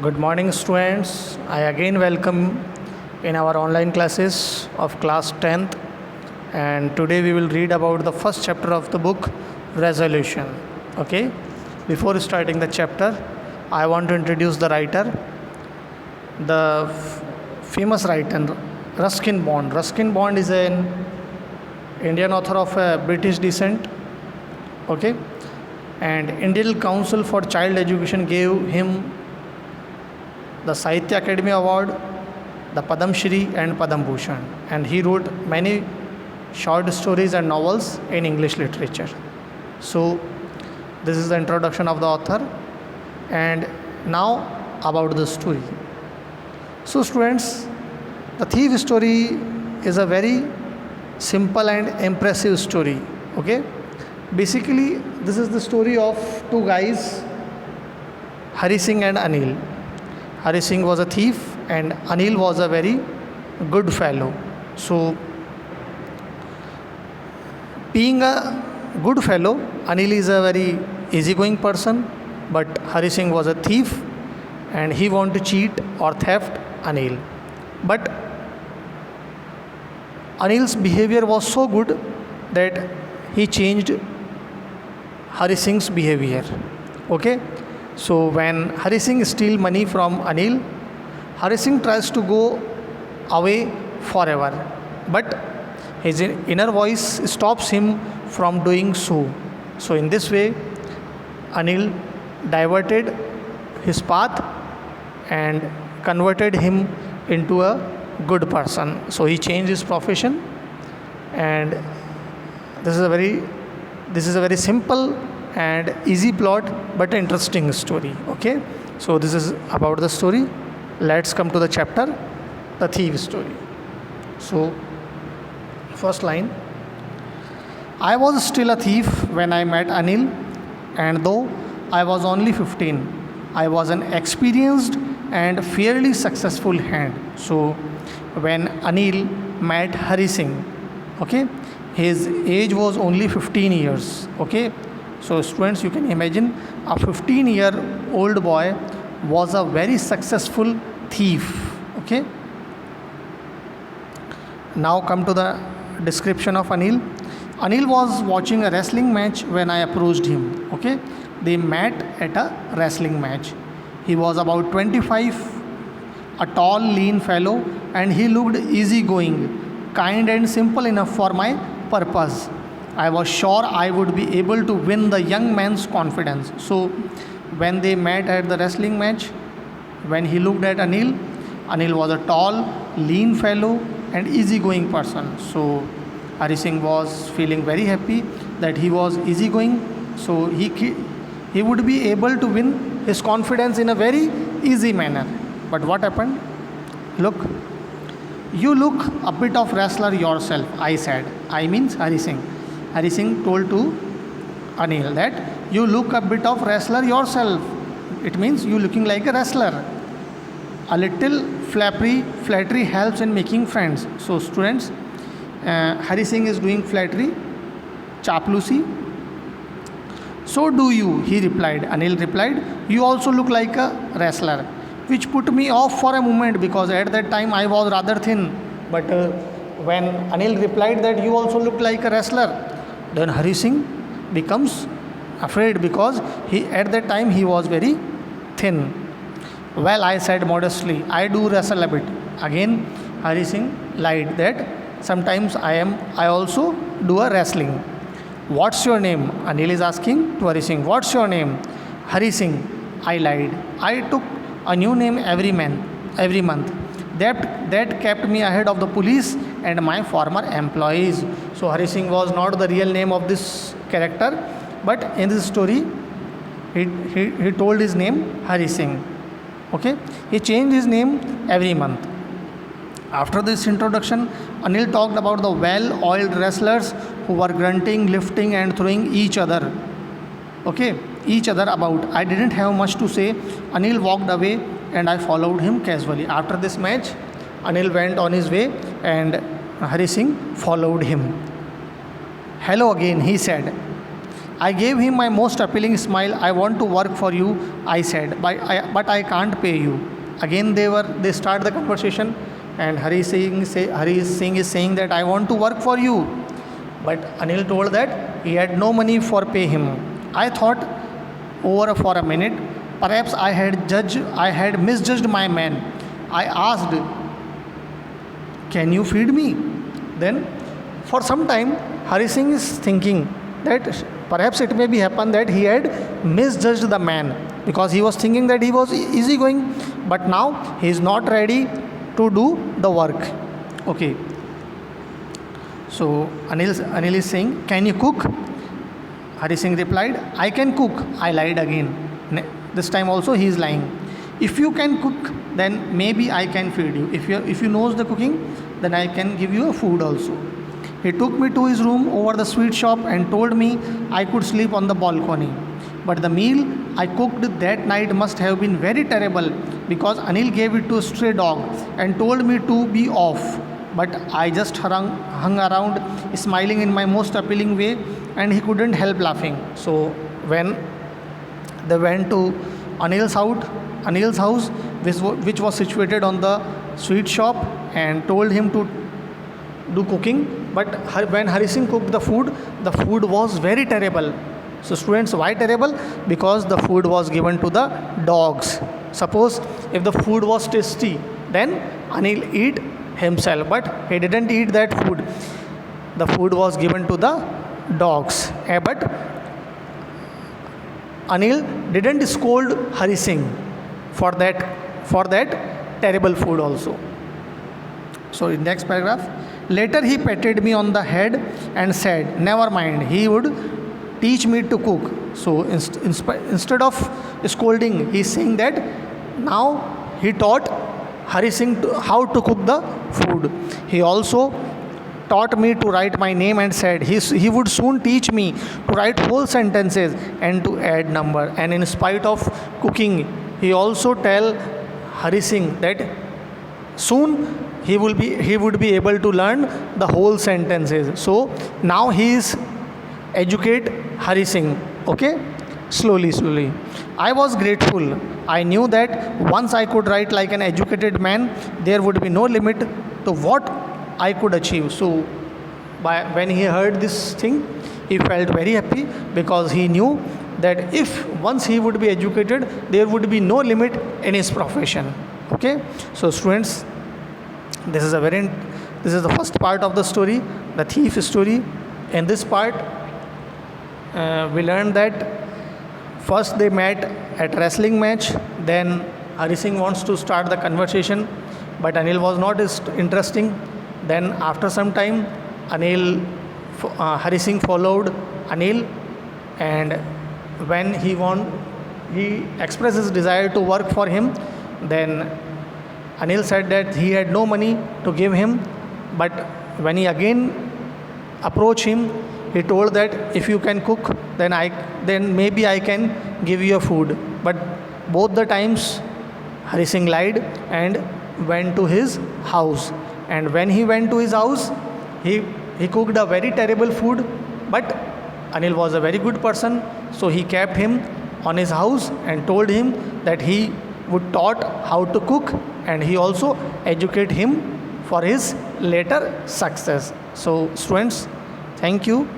Good morning, students. I again welcome in our online classes of class 10th, and today we will read about the first chapter of the book Resolution. Okay, before starting the chapter, I want to introduce the writer, the famous writer Ruskin Bond. Ruskin Bond is an Indian author of British descent. Okay, and Indian Council for Child Education gave him the Sahitya Academy Award, the Padam Shri and Padam Bhushan, and he wrote many short stories and novels in English literature. So this is the introduction of the author, and now about the story. So students, the thief story is a very simple and impressive story. Okay, basically this is the story of two guys, Hari Singh and Anil. Hari Singh was a thief and Anil was a very good fellow. So, being a good fellow, Anil is a very easygoing person, but Hari Singh was a thief and he wanted to cheat or theft Anil. But Anil's behavior was so good that he changed Hari Singh's behavior. Okay? So when Hari Singh steals money from Anil, Hari Singh tries to go away forever. But his inner voice stops him from doing so. So in this way, Anil diverted his path and converted him into a good person. So he changed his profession, and this is a very simple and easy plot but interesting story. Okay, so this is about the story. Let's come to the chapter, the thief story. So first line: I was still a thief when I met Anil, and though I was only 15, I was an experienced and fairly successful hand. So when Anil met Hari Singh, okay, his age was only 15 years. Okay, so students, you can imagine a 15-year-old boy was a very successful thief. Okay. Now come to the description of Anil. Anil was watching a wrestling match when I approached him. Okay. They met at a wrestling match. He was about 25, a tall, lean fellow, and he looked easygoing, kind and simple enough for my purpose. I was sure I would be able to win the young man's confidence. So, when they met at the wrestling match, when he looked at Anil, Anil was a tall, lean fellow and easygoing person. So, Hari Singh was feeling very happy that he was easygoing. So, he would be able to win his confidence in a very easy manner. But what happened? Look, you look a bit of wrestler yourself, I said. I means Hari Singh. Hari Singh told to Anil that you look a bit of wrestler yourself. It means you looking like a wrestler. A little flattery helps in making friends. So students, Hari Singh is doing flattery, chaplusi. So do you, he replied. Anil replied, you also look like a wrestler, which put me off for a moment because at that time I was rather thin. But when Anil replied that you also look like a wrestler, then Hari Singh becomes afraid because at that time he was very thin. Well, I said modestly, I do wrestle a bit. Again, Hari Singh lied that sometimes I also do a wrestling. What's your name? Anil is asking to Hari Singh. What's your name? Hari Singh. I lied. I took a new name every month. That kept me ahead of the police and my former employees. So Hari Singh was not the real name of this character, but in this story, he told his name Hari Singh. Okay, he changed his name every month. After this introduction, Anil talked about the well-oiled wrestlers who were grunting, lifting, and throwing each other about. I didn't have much to say. Anil walked away and I followed him casually. After this match, Anil went on his way and Hari Singh followed him. Hello again, he said. I gave him my most appealing smile. I want to work for you, I said, but I can't pay you. Again they start the conversation, and Hari Singh is saying that I want to work for you. But Anil told that he had no money for pay him. I thought over for a minute. Perhaps I had misjudged my man. I asked, "Can you feed me?" Then, for some time, Hari Singh is thinking that perhaps it may be happen that he had misjudged the man, because he was thinking that he was easygoing, but now he is not ready to do the work. Okay. So Anil is saying, "Can you cook?" Hari Singh replied, "I can cook." I lied again. This time also he is lying. "If you can cook, then maybe I can feed you. If you knows the cooking, then I can give you a food also." He took me to his room over the sweet shop and told me I could sleep on the balcony. But the meal I cooked that night must have been very terrible, because Anil gave it to a stray dog and told me to be off. But I just hung around smiling in my most appealing way, and he couldn't help laughing. So when they went to Anil's house, which was situated on the sweet shop, and told him to do cooking. But when Hari Singh cooked the food was very terrible. So students, why terrible? Because the food was given to the dogs. Suppose if the food was tasty, then Anil eat himself, but he didn't eat that food. The food was given to the dogs. But Anil didn't scold Hari Singh for that terrible food also. So in next paragraph, later he patted me on the head and said, "Never mind, he would teach me to cook." So instead of scolding, he is saying that now he taught Hari Singh how to cook the food. He also taught me to write my name and said he would soon teach me to write whole sentences and to add number. And in spite of cooking, he also tell Hari Singh that soon he would be able to learn the whole sentences. So now he is educate Hari Singh. Okay, slowly. I was grateful. I knew that once I could write like an educated man, there would be no limit to what I could achieve. So when he heard this thing, he felt very happy, because he knew that if once he would be educated, there would be no limit in his profession. Okay, so students, this is the first part of the story, the thief story. In this part, we learned that first they met at wrestling match. Then Hari Singh wants to start the conversation, but Anil was not interesting. Then after some time, Hari Singh followed Anil, and when he expressed his desire to work for him. Then Anil said that he had no money to give him, but when he again approached him, he told that if you can cook, then maybe I can give you a food. But both the times Hari Singh lied and went to his house. And when he went to his house, he cooked a very terrible food, but Anil was a very good person, so he kept him on his house and told him that he would taught how to cook, and he also educate him for his later success. So students, thank you.